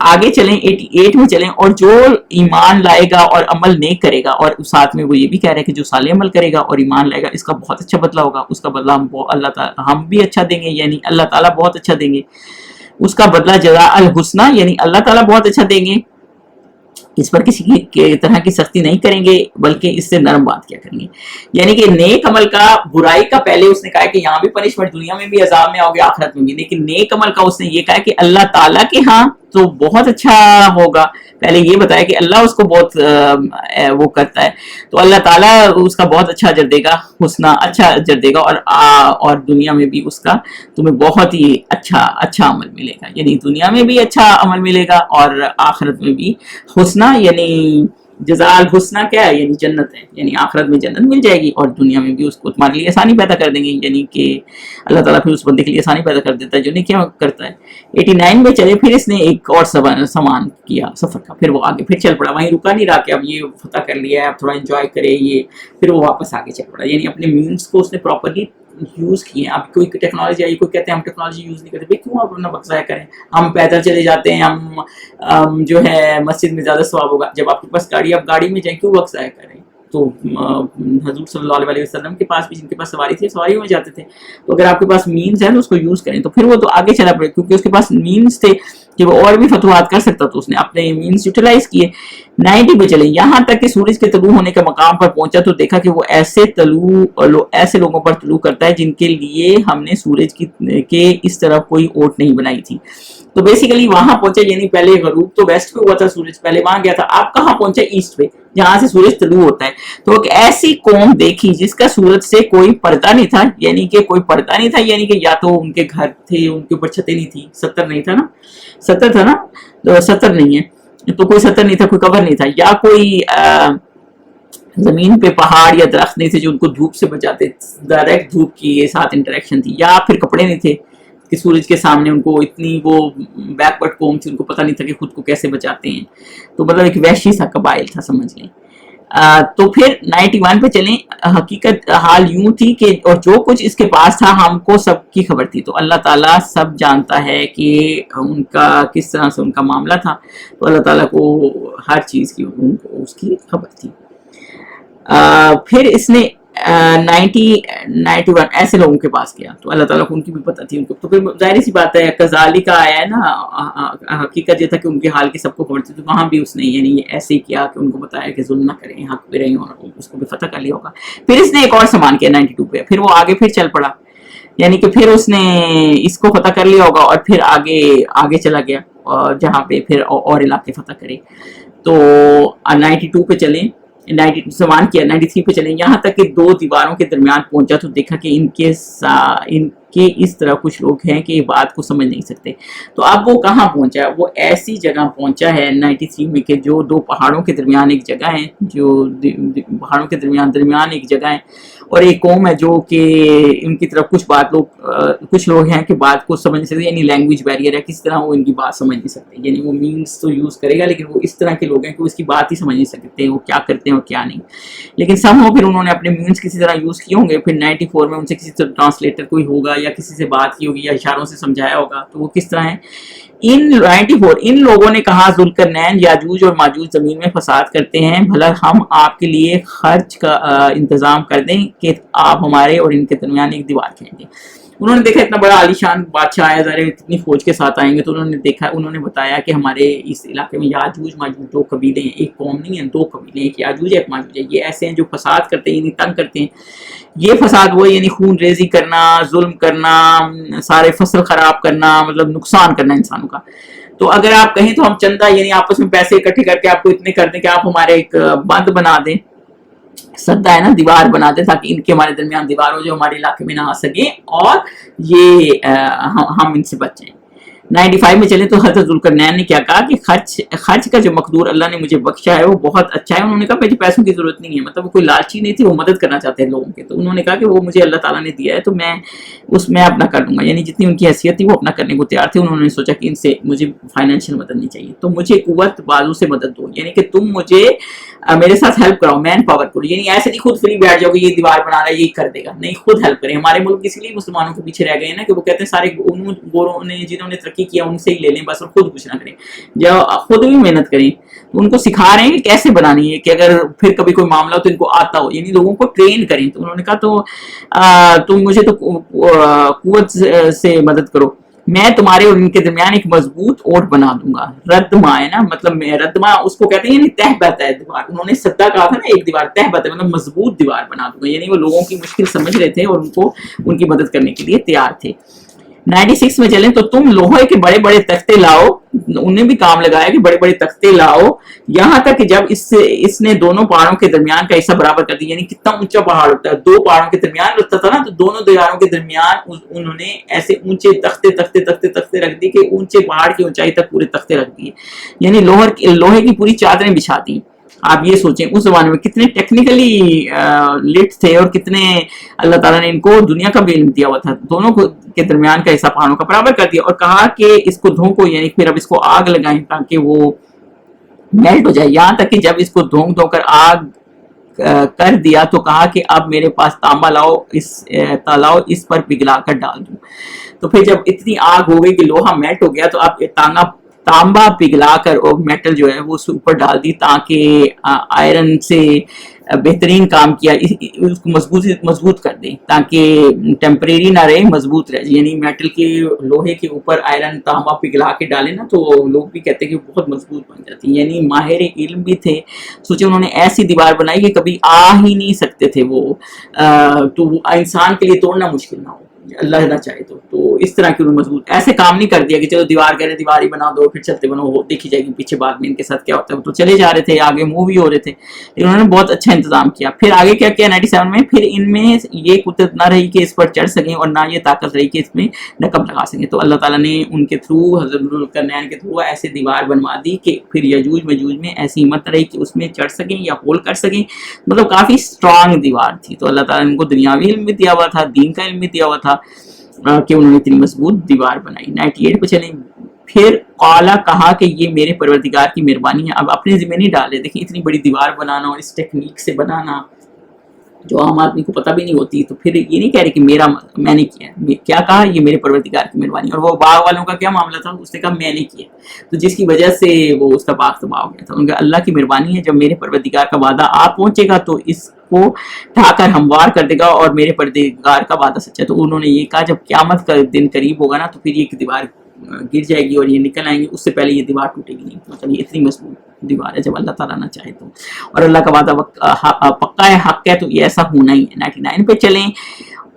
آگے چلیں 88 میں چلیں، اور جو ایمان لائے گا اور عمل نیک کرے گا، اور ساتھ میں وہ یہ بھی کہہ رہے ہیں کہ جو صالح عمل کرے گا اور ایمان لائے گا اس کا بہت اچھا بدلہ ہوگا، اس کا بدلہ اللہ تعالیٰ ہم بھی اچھا دیں گے، یعنی اللہ تعالیٰ بہت اچھا دیں گے، اس کا بدلہ جزاء الحسنہ، یعنی اللہ تعالیٰ بہت اچھا دیں گے، اس پر کسی کی طرح کی سختی نہیں کریں گے بلکہ اس سے نرم بات کیا کریں گے. یعنی کہ نیک عمل کا، برائی کا پہلے اس نے کہا کہ یہاں بھی پنشمنٹ، دنیا میں بھی عذاب میں ہوگے، آخرت میں بھی، لیکن نیک عمل کا اس نے یہ کہا کہ اللہ تعالیٰ کے ہاں تو بہت اچھا ہوگا. پہلے یہ بتایا کہ اللہ اس کو بہت وہ کرتا ہے، تو اللہ تعالیٰ اس کا بہت اچھا اجر دے گا، حسنہ اچھا اجر دے گا، اور دنیا میں بھی اس کا تمہیں بہت ہی اچھا عمل ملے گا، یعنی دنیا میں بھی اچھا عمل ملے گا اور آخرت میں بھی حسنہ، یعنی جزاء الحسنہ کیا ہے، یعنی جنت ہے، یعنی آخرت میں جنت مل جائے گی اور دنیا میں بھی اس کو تمہارے لیے آسانی پیدا کر دیں گے. یعنی کہ اللہ تعالیٰ پھر اس بندے کے لیے آسانی پیدا کر دیتا ہے جو نہیں کیا کرتا ہے. 89 میں چلے، پھر اس نے ایک اور سامان کیا سفر کا، پھر وہ آگے پھر چل پڑا، وہیں رکا نہیں رہا کہ اب یہ فتح کر لیا ہے اب تھوڑا انجوائے کرے یہ، پھر وہ واپس آگے چل پڑا. یعنی اپنے مینس کو اس نے پراپرلی یوز کیے. اب کوئی ٹیکنالوجی آئی، کوئی کہتے ہیں ہم ٹیکنالوجی یوز نہیں کرتے، بھائی کیوں آپ اپنا وقت ضائع کریں، ہم پیدل چلے جاتے ہیں، ہم جو ہے مسجد میں زیادہ ثواب ہوگا. جب آپ کے پاس گاڑی، آپ گاڑی میں جائیں، کیوں وقت ضائع کریں. تو حضور صلی اللہ علیہ وسلم کے پاس بھی جن کے پاس سواری تھی سواریوں میں جاتے تھے. تو اگر آپ کے پاس مینز ہے تو اس کو یوز کریں. تو پھر وہ تو آگے چلا پڑے کیونکہ اس کے پاس مینز تھے کہ وہ اور بھی فتوحات کر سکتا، تو اس نے اپنے مینز یوٹیلائز کیے. 90 پہ چلیں، یہاں تک کہ سورج کے طلوع ہونے کے مقام پر پہنچا تو دیکھا کہ وہ ایسے لوگوں پر طلوع کرتا ہے جن کے لیے ہم نے سورج کے اس طرف کوئی اوٹ نہیں بنائی تھی. تو بیسیکلی وہاں پہنچا، یعنی پہلے غروب تو ویسٹ پہ ہوا تھا سورج، پہلے وہاں گیا تھا، آپ کہاں پہنچا؟ ایسٹ پہ، جہاں سے سورج طلوع ہوتا ہے. تو ایک ایسی قوم دیکھی جس کا سورج سے کوئی پردہ نہیں تھا، یعنی کہ کوئی پردہ نہیں تھا، یعنی کہ یا تو ان کے گھر تھے، ان کے اوپر چھتیں نہیں تھی، ستر نہیں تھا نا، ستر تھا نا، تو ستر نہیں ہے، تو کوئی ستر نہیں تھا، کوئی کور نہیں تھا، یا کوئی زمین پہ پہاڑ یا درخت نہیں تھے جو ان کو دھوپ سے بچاتے، ڈائریکٹ دھوپ کی ساتھ انٹریکشن تھی، یا پھر کپڑے نہیں تھے کہ سورج کے سامنے ان کو اتنی وہ بیکورڈ قوم تھی، ان کو پتہ نہیں تھا کہ خود کو کیسے بچاتے ہیں. تو مطلب ایک وحشی سا قبائل تھا، سمجھ لیں. تو پھر 91 پہ چلیں. حقیقت حال یوں تھی کہ اور جو کچھ اس کے پاس تھا ہم کو سب کی خبر تھی. تو اللہ تعالیٰ سب جانتا ہے کہ ان کا کس طرح سے ان کا معاملہ تھا، تو اللہ تعالیٰ کو ہر چیز کی ان کو اس کی خبر تھی. پھر اس نے 91 ایسے لوگوں کے پاس گیا تو اللہ تعالیٰ کو ان کی بھی پتہ تھی ان کو. تو پھر ظاہر سی بات ہے کذالک آیا ہے نا، حقیقت یہ تھا کہ ان کے حال کی سب کو خبر تھی. تو وہاں بھی اس نے یعنی ایسے ہی کیا کہ ان کو بتایا کہ ظلم نہ کریں، حق پہ رہیں، اور اس کو بھی فتح کر لیا ہوگا. پھر اس نے ایک اور سامان کیا 92 پہ، پھر وہ آگے پھر چل پڑا، یعنی کہ پھر اس نے اس کو فتح کر لیا ہوگا اور پھر آگے چلا گیا اور جہاں پہ پھر اور علاقے فتح کرے. تو 92 پہ چلیں، 90 سامان کیا. 93 پہ چلیں، یہاں تک کہ دو دیواروں کے درمیان پہنچا تو دیکھا کہ ان کے اس طرح کچھ لوگ ہیں کہ یہ بات کو سمجھ نہیں سکتے. تو اب وہ کہاں پہنچا ہے؟ وہ ایسی جگہ پہنچا ہے 93 میں کہ جو دو پہاڑوں کے درمیان ایک جگہ ہے، جو پہاڑوں کے درمیان ایک جگہ ہے، اور ایک قوم ہے جو کہ ان کی طرف کچھ لوگ ہیں کہ بات کو سمجھ نہیں سکتے، یعنی لینگویج بیریئر ہے، کس طرح وہ ان کی بات سمجھ نہیں سکتے. یعنی وہ مینس تو یوز کرے گا لیکن وہ اس طرح کے لوگ ہیں کہ وہ اس کی بات ہی سمجھ نہیں سکتے، وہ کیا کرتے ہیں اور کیا نہیں. لیکن سم ہو پھر انہوں نے اپنے مینس کسی طرح یوز کیے ہوں گے. پھر 94 میں ان سے کسی طرح ٹرانسلیٹر کوئی ہوگا یا کسی سے بات کی ہوگی یا اشاروں سے سمجھایا ہوگا. تو وہ کس طرح ہیں؟ 94 ان لوگوں نے کہا ذوالقرنین یاجوج اور ماجوج زمین میں فساد کرتے ہیں، بھلا ہم آپ کے لیے خرچ کا انتظام کر دیں کہ آپ ہمارے اور ان کے درمیان ایک دیوار کھینچیں. انہوں نے دیکھا اتنا بڑا عالیشان بادشاہ آیا، ظاہر کتنی فوج کے ساتھ آئیں گے، تو انہوں نے بتایا کہ ہمارے اس علاقے میں یاجوج ماجوج دو قبیلے ہیں، ایک قوم نہیں ہے، دو قبیلے ہیں، ایک یاجوج ہے ایک ماجوج ہے. یہ ایسے ہیں جو فساد کرتے ہیں، یعنی تنگ کرتے ہیں. یہ فساد وہ یعنی خون ریزی کرنا، ظلم کرنا، سارے فصل خراب کرنا، مطلب نقصان کرنا انسانوں کا. تو اگر آپ کہیں تو ہم چندہ یعنی آپس میں پیسے اکٹھے کر کے آپ کو اتنے کر دیں کہ آپ ہمارے ایک بند بنا دیں، سدہ ہے نا، دیوار بنا دیں تاکہ ان کے ہمارے درمیان دیوار ہو جو ہمارے علاقے میں نہ آ سکیں اور یہ ہم ان سے بچیں. 95 میں چلیں تو حضرت ذوالقرنین نے کیا کہا کہ خرچ کا جو مقدور اللہ نے مجھے بخشا ہے وہ بہت اچھا ہے. انہوں نے کہا مجھے پیسوں کی ضرورت نہیں ہے، مطلب وہ کوئی لالچی نہیں تھی، وہ مدد کرنا چاہتے ہیں لوگوں کے. تو انہوں نے کہا کہ وہ مجھے اللہ تعالیٰ نے دیا ہے تو میں اس میں اپنا کر لوں گا، یعنی جتنی ان کی حیثیت تھی وہ اپنا کرنے کو تیار تھے. انہوں نے سوچا کہ ان سے مجھے فائنینشیل مدد نہیں چاہیے، تو مجھے قوت بازو سے مدد دو، یعنی کہ تم مجھے میرے ساتھ ہیلپ کراؤ، مین پاور کرو. یعنی ایسے نہیں خود فری بیٹھ جاؤ کہ یہ دیوار بنا رہا ہے یہ کر دے گا، نہیں خود ہیلپ کریں. ہمارے ملک اس لیے مسلمانوں کے پیچھے رہ گئے ہیں نا کہ وہ کہتے ہیں سارے گوروں نے جنہوں نے ترقی کیا ان سے ہی لے لیں بس، اور خود کچھ نہ کریں. جب خود بھی محنت کریں تو ان کو سکھا رہے ہیں کہ کیسے بنانی ہے، کہ اگر پھر کبھی کوئی معاملہ ہو تو ان کو آتا ہو، یعنی لوگوں کو ٹرین کریں. تو انہوں نے کہا تو تم مجھے تو قوت سے مدد کرو، میں تمہارے اور ان کے درمیان ایک مضبوط اوٹ بنا دوں گا. ردما ہے نا، مطلب ردما اس کو کہتے ہیں یعنی تہ بت ہے دیوار. انہوں نے سدا کہا تھا نا ایک دیوار، تہ بت ہے مطلب مضبوط دیوار بنا دوں گا. یعنی وہ لوگوں کی مشکل سمجھ رہے تھے اور ان کو ان کی مدد کرنے کے لیے تیار تھے. 96 میں چلیں تو تم لوہے کے بڑے بڑے تختے لاؤ. انہیں بھی کام لگایا کہ بڑے بڑے تختے لاؤ، یہاں تک کہ جب اس نے دونوں پہاڑوں کے درمیان کا حصہ برابر کر دیا. یعنی کتنا اونچا پہاڑ ہوتا ہے، دو پہاڑوں کے درمیان رکھتا تھا نا، تو دونوں دیواروں کے درمیان انہوں نے ایسے اونچے تختے رکھ دی کہ اونچے پہاڑ کی اونچائی تک پورے تختے رکھ دیے. یعنی لوہے کی پوری چادریں بچھا دی. آپ یہ سوچیں اس زمانے میں کتنے ٹیکنیکلی لٹ تھے اور کتنے اللہ تعالیٰ نے ان کو دنیا کا بھی علم دیا ہوا تھا. دونوں کے درمیان کا حصہ پہاڑوں کا برابر کر دیا اور کہا کہ اس کو دھو یعنی پھر اب اس کو آگ لگائیں تاکہ وہ میلٹ ہو جائے. یہاں تک کہ جب اس کو دھو کر آگ کر دیا تو کہا کہ اب میرے پاس تانبا لاؤ، اس پر پگھلا کر ڈال دوں. تو پھر جب اتنی آگ ہو گئی کہ لوہا میلٹ ہو گیا تو اب تانبا پگھلا کر اور میٹل جو ہے وہ اس اوپر ڈال دی تاکہ آئرن سے بہترین کام کیا، اس کو مضبوط کر دیں تاکہ ٹیمپریری نہ رہے، مضبوط رہے. یعنی میٹل کے لوہے کے اوپر آئرن تانبا پگھلا کے ڈالے نا تو لوگ بھی کہتے ہیں کہ بہت مضبوط بن جاتی. یعنی ماہر علم بھی تھے. سوچے انہوں نے ایسی دیوار بنائی کہ کبھی آ ہی نہیں سکتے تھے وہ، تو انسان کے لیے توڑنا مشکل نہ ہو اللہ نہ چاہے تو اس طرح کی انہوں نے مضبوط ایسے کام نہیں کر دیا کہ چلو دیوار کہہ رہے دیوار ہی بنا دو پھر چلتے بنو، وہ دیکھی جائے گی پیچھے بعد میں ان کے ساتھ کیا ہوتا ہے. وہ تو چلے جا رہے تھے، آگے موو بھی ہو رہے تھے، لیکن انہوں نے بہت اچھا انتظام کیا. پھر آگے کیا کیا 97 میں، پھر ان میں یہ قدرت نہ رہی کہ اس پر چڑھ سکیں اور نہ یہ طاقت رہی کہ اس میں نقب لگا سکیں. تو اللہ تعالیٰ نے ان کے تھرو، حضرت ذوالقرنین کے تھرو ایسے دیوار بنوا دی کہ پھر یجوج مجوج میں ایسی ہمت رہی کہ اس میں چڑھ سکیں یا ہول کر سکیں. مطلب کافی اسٹرانگ دیوار تھی. تو اللہ تعالیٰ نے ان کو دنیاوی علم بھی دیا ہوا تھا، دین کا علم بھی دیا ہوا تھا کہ انہوں نے اتنی مضبوط دیوار بنائی. 98 پہ چلیں. پھر قالا کہا کہ یہ میرے پروردگار کی مہربانی ہے. اب اپنے ذمہ نہیں ڈالے. دیکھیں اتنی بڑی دیوار بنانا اور اس ٹیکنیک سے بنانا جو عام آدمی کو پتہ بھی نہیں ہوتی، تو پھر یہ نہیں کہہ رہے کہ میں نے کیا. کیا کہا؟ یہ میرے پروردگار کی مہربانی. اور وہ باغ والوں کا کیا معاملہ تھا؟ اس نے کہا میں نے کیا، تو جس کی وجہ سے وہ اس کا باغ تباہ ہو گیا تھا. ان کا اللہ کی مہربانی ہے، جب میرے پروردگار کا وعدہ آ پہنچے گا تو اس کو ڈھا کر ہموار کر دے گا اور میرے پروردگار کا وعدہ سچا ہے. تو انہوں نے یہ کہا جب قیامت کا دن قریب ہوگا نا تو پھر یہ دیوار گر جائے گی اور یہ نکل آئیں گے، اس سے پہلے یہ دیوار ٹوٹے گی نہیں. مطلب یہ اتنی مضبوط دیوار ہے جب اللہ تعالیٰ نہ چاہے تو، اور اللہ کا وعدہ پکا ہے، حق ہے، تو یہ ایسا ہونا ہی ہے. 99 پہ چلیں.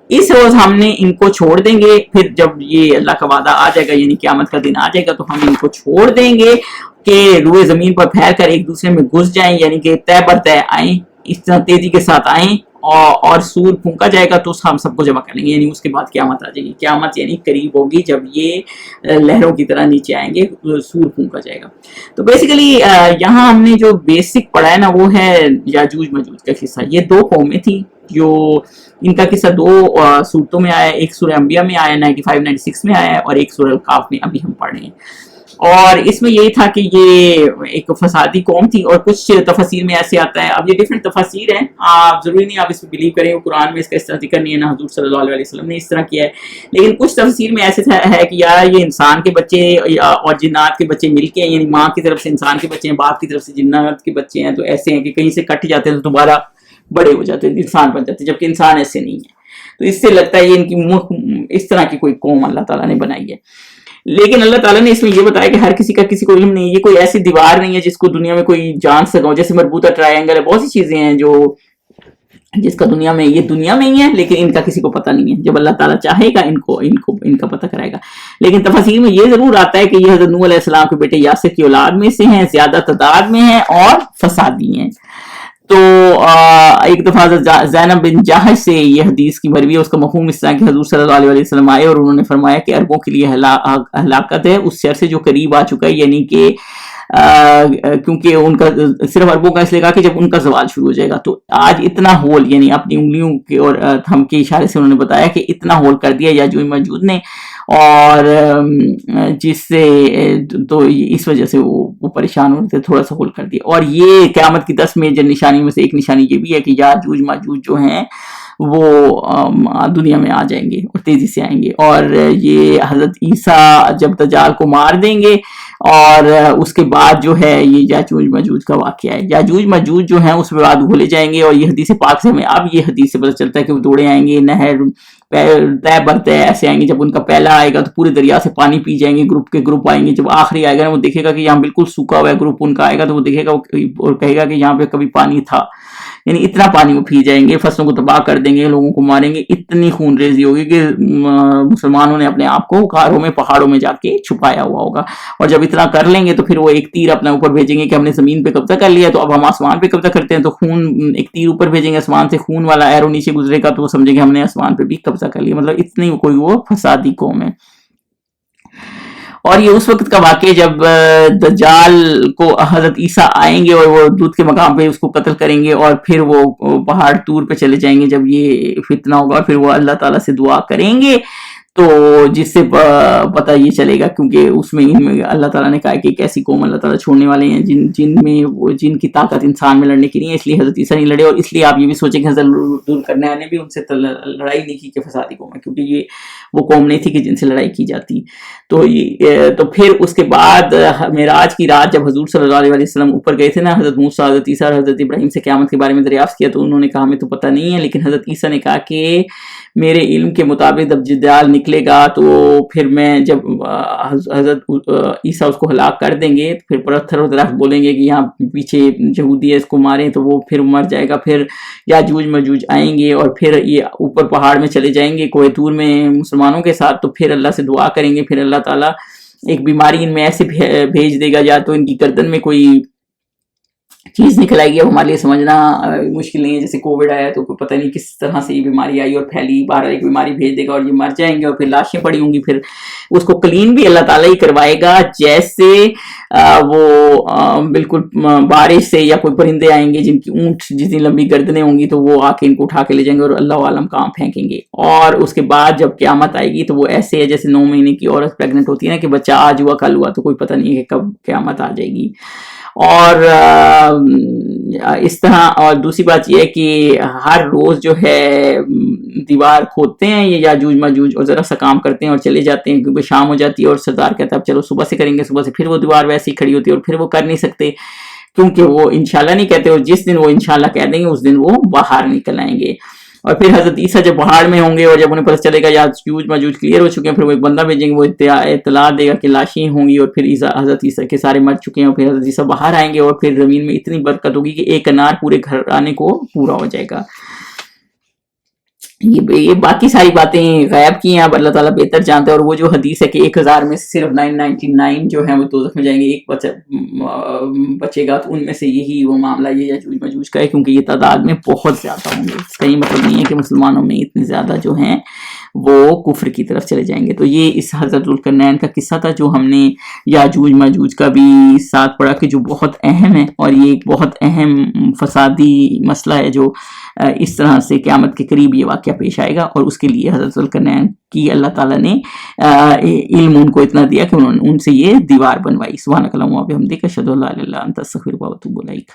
اس روز ہم نے ان کو چھوڑ دیں گے. پھر جب یہ اللہ کا وعدہ آ جائے گا یعنی قیامت کا دن آ جائے گا تو ہم ان کو چھوڑ دیں گے کہ روئے زمین پر پھیل کر ایک دوسرے میں گھس جائیں، یعنی کہ طے بر طے آئیں، اس طرح تیزی کے ساتھ آئیں اور سور پھونکا جائے گا تو ہم سب کو جمع کر لیں گے. یعنی اس کے بعد قیامت آ جائے گی. قیامت یعنی قریب ہوگی جب یہ لہروں کی طرح نیچے آئیں گے، سور پھونکا جائے گا. تو بیسیکلی یہاں ہم نے جو بیسک پڑھا ہے نا وہ ہے یاجوج ماجوج کا قصہ. یہ دو قومیں تھیں جو ان کا قصہ دو صورتوں میں آیا ہے. ایک سورہ انبیاء میں آیا 95 96 میں آیا ہے، اور ایک سورہ القاف میں ابھی ہم پڑھ رہے ہیں. اور اس میں یہی تھا کہ یہ ایک فسادی قوم تھی. اور کچھ تفاسیر میں ایسے آتا ہے، اب یہ ڈیفرنٹ تفاسیر ہیں، آپ ضروری نہیں آپ اس پہ بلیو کریں، قرآن میں اس کا اس طرح ذکر نہیں ہے، نہ حضور صلی اللہ علیہ وسلم نے اس طرح کیا ہے. لیکن کچھ تفسیر میں ایسے ہے کہ یار یہ انسان کے بچے اور جنات کے بچے مل کے، یعنی ماں کی طرف سے انسان کے بچے ہیں، باپ کی طرف سے جنات کے بچے ہیں، تو ایسے ہیں کہ کہیں سے کٹ جاتے ہیں تو دوبارہ بڑے ہو جاتے ہیں، انسان بن جاتے ہیں، جبکہ انسان ایسے نہیں ہے. تو اس سے لگتا ہے یہ ان کی اس طرح کی کوئی قوم اللہ تعالیٰ نے بنائی ہے. لیکن اللہ تعالیٰ نے اس میں یہ بتایا کہ ہر کسی کا کسی کو علم نہیں ہے. یہ کوئی ایسی دیوار نہیں ہے جس کو دنیا میں کوئی جان سکا. جیسے مربوطہ ٹرائنگل ہے، بہت سی چیزیں ہیں جو جس کا دنیا میں یہ دنیا میں ہی ہے لیکن ان کا کسی کو پتہ نہیں ہے. جب اللہ تعالیٰ چاہے گا ان کا پتہ کرائے گا. لیکن تفاسیر میں یہ ضرور آتا ہے کہ یہ حضرت نوح علیہ السلام کے بیٹے یاسر کی اولاد میں سے ہیں، زیادہ تعداد میں ہیں اور فسادی ہیں. تو ایک دفعہ زینب بن جاحش سے یہ حدیث کی مروی ہے. اس کا مفہوم اس طرح کہ حضور صلی اللہ علیہ وسلم آئے اور انہوں نے فرمایا کہ عربوں کے لیے ہلاکت ہے اس شر سے جو قریب آ چکا ہے. یعنی کہ کیونکہ ان کا صرف عربوں کا اس لیے کہا کہ جب ان کا زوال شروع ہو جائے گا. تو آج اتنا ہول، یعنی اپنی انگلیوں کے اور تھم کے اشارے سے انہوں نے بتایا کہ اتنا ہول کر دیا یاجوج ماجوج نے. اور جس سے تو اس وجہ سے وہ پریشان ہوتے تھے، تھوڑا سا ہول کر دیا. اور یہ قیامت کی 10 میجر نشانیوں میں سے ایک نشانی یہ بھی ہے کہ یاجوج ماجوج جو ہیں وہ دنیا میں آ جائیں گے اور تیزی سے آئیں گے. اور یہ حضرت عیسیٰ جب دجال کو مار دیں گے اور اس کے بعد جو ہے یہ یاجوج ماجوج کا واقعہ ہے. یاجوج ماجوج جو ہیں اس میں بعد بھولے جائیں گے، اور یہ حدیث پاک سے ہمیں اب یہ حدیث سے پتہ چلتا ہے کہ وہ دوڑے آئیں گے، نہر طے برتے ایسے آئیں گے. جب ان کا پہلا آئے گا تو پورے دریا سے پانی پی جائیں گے، گروپ کے گروپ آئیں گے. جب آخری آئے گا وہ دیکھے گا کہ یہاں بالکل سوکھا ہوا ہے گروپ ان کا آئے گا تو وہ دیکھے گا اور کہے گا کہ یہاں پہ کبھی پانی تھا. یعنی اتنا پانی وہ پی جائیں گے، فصلوں کو تباہ کر دیں گے، لوگوں کو ماریں گے. اتنی خون ریزی ہوگی کہ مسلمانوں نے اپنے آپ کو غاروں میں پہاڑوں میں جا کے چھپایا ہوا ہوگا. اور جب اتنا کر لیں گے تو پھر وہ ایک تیر اپنے اوپر بھیجیں گے کہ ہم نے زمین پہ قبضہ کر لیا تو اب ہم آسمان پہ قبضہ کرتے ہیں. تو خون ایک تیر اوپر بھیجیں گے، آسمان سے خون والا ایرو نیچے گزرے گا تو وہ سمجھیں گے ہم نے آسمان پہ بھی قبضہ کر لیا. مطلب اتنی کوئی وہ فسادی قوم ہے. اور یہ اس وقت کا واقعہ جب دجال کو حضرت عیسیٰ آئیں گے اور وہ دودھ کے مقام پہ اس کو قتل کریں گے اور پھر وہ پہاڑ طور پہ چلے جائیں گے جب یہ فتنہ ہوگا. پھر وہ اللہ تعالیٰ سے دعا کریں گے تو جس سے پتہ یہ چلے گا، کیونکہ اس میں اللہ تعالیٰ نے کہا کہ ایک ایسی قوم اللہ تعالیٰ چھوڑنے والے ہیں جن کی طاقت انسان میں لڑنے کی نہیں ہے. اس لیے حضرت عیسیٰ نہیں لڑے. اور اس لیے آپ یہ بھی سوچیں کہ حضرت ذوالقرنین نے بھی ان سے لڑائی نہیں کی کہ فسادی قوم ہے، کیونکہ یہ وہ قوم نہیں تھی کہ جن سے لڑائی کی جاتی. تو پھر اس کے بعد معراج کی رات جب حضور صلی اللہ علیہ وسلم اوپر گئے تھے نا، حضرت موسیٰ، حضرت عیسیٰ اور حضرت ابراہیم سے قیامت کے بارے میں دریافت کیا تو انہوں نے کہا ہمیں تو پتہ نہیں ہے. لیکن حضرت عیسیٰ نے کہا کہ میرے علم کے مطابق جب دجال نکلے گا تو پھر میں جب حضرت عیسیٰ اس کو ہلاک کر دیں گے تو پھر پتھر و درخت بولیں گے کہ یہاں پیچھے یہودی ہے اس کو ماریں تو وہ پھر مر جائے گا. پھر یاجوج ماجوج آئیں گے اور پھر یہ اوپر پہاڑ میں چلے جائیں گے کوہ طور میں مسلمانوں کے ساتھ. تو پھر اللہ سے دعا کریں گے، پھر اللہ تعالیٰ ایک بیماری ان میں ایسے بھیج دے گا، یا تو ان کی گردن میں کوئی چیز نکل آئے گی. اب ہمارے لیے سمجھنا مشکل نہیں ہے، جیسے کووڈ آیا تو کوئی پتہ نہیں کس طرح سے یہ بیماری آئی اور پھیلی، باہر ایک بیماری بھیج دے گا اور یہ مر جائیں گے اور پھر لاشیں پڑی ہوں گی. پھر اس کو کلین بھی اللہ تعالیٰ ہی کروائے گا، جیسے وہ بالکل بارش سے یا کوئی پرندے آئیں گے جن کی اونٹ جتنی لمبی گردنیں ہوں گی تو وہ آ کے ان کو اٹھا کے لے جائیں گے اور اللہ عالم کہاں پھینکیں گے. اور اس کے بعد جب قیامت آئے گی تو وہ ایسے ہے جیسے 9 مہینے کی عورت پریگننٹ ہوتی ہے نا کہ بچہ آج ہوا کل ہوا، تو کوئی پتہ نہیں ہے کہ کب قیامت آ جائے گی. اور اس طرح. اور دوسری بات یہ ہے کہ ہر روز جو ہے دیوار کھودتے ہیں یہ یاجوج ماجوج اور ذرا سا کام کرتے ہیں اور چلے جاتے ہیں، کیونکہ شام ہو جاتی ہے اور سردار کہتا ہے اب چلو صبح سے کریں گے. صبح سے پھر وہ دیوار ویسے ہی کھڑی ہوتی ہے اور پھر وہ کر نہیں سکتے کیونکہ وہ انشاءاللہ نہیں کہتے، اور جس دن وہ انشاءاللہ کہہ دیں گے اس دن وہ باہر نکل آئیں گے. اور پھر حضرت عیسیٰ جب پہاڑ میں ہوں گے اور جب انہیں پتہ چلے گا یاجوج ماجوج کلیئر ہو چکے ہیں، پھر وہ ایک بندہ بھیجیں گے، وہ اطلاع دے گا کہ لاشیں ہوں گی اور پھر حضرت عیسیٰ کے سارے مر چکے ہیں. اور پھر حضرت عیسیٰ باہر آئیں گے اور پھر زمین میں اتنی برکت ہوگی کہ ایک انار پورے گھر آنے کو پورا ہو جائے گا. یہ باقی ساری باتیں غیب کی ہیں، اب اللہ تعالیٰ بہتر جانتا ہے. اور وہ جو حدیث ہے کہ 1000 میں صرف 999 جو ہیں وہ دوزخ میں جائیں گے، ایک بچے گا، تو ان میں سے یہی وہ معاملہ یہ یاجوج ماجوج کا ہے، کیونکہ یہ تعداد میں بہت زیادہ ہوں گے. اس کا یہ مطلب نہیں ہے کہ مسلمانوں میں اتنے زیادہ جو ہیں وہ کفر کی طرف چلے جائیں گے. تو یہ اس حضرت ذوالقرنین کا قصہ تھا جو ہم نے یاجوج ماجوج کا بھی ساتھ پڑھا کہ جو بہت اہم ہے، اور یہ ایک بہت اہم فسادی مسئلہ ہے جو اس طرح سے قیامت کے قریب یہ واقعہ پیش آئے گا. اور اس کے لیے حضرت ذوالقرنین کی اللہ تعالیٰ نے علم ان کو اتنا دیا کہ انہوں نے ان سے یہ دیوار بنوائی. سبحانک اللہم و بحمدک اشہد ان لا الہ الا انت استغفرک و اتوب الیک.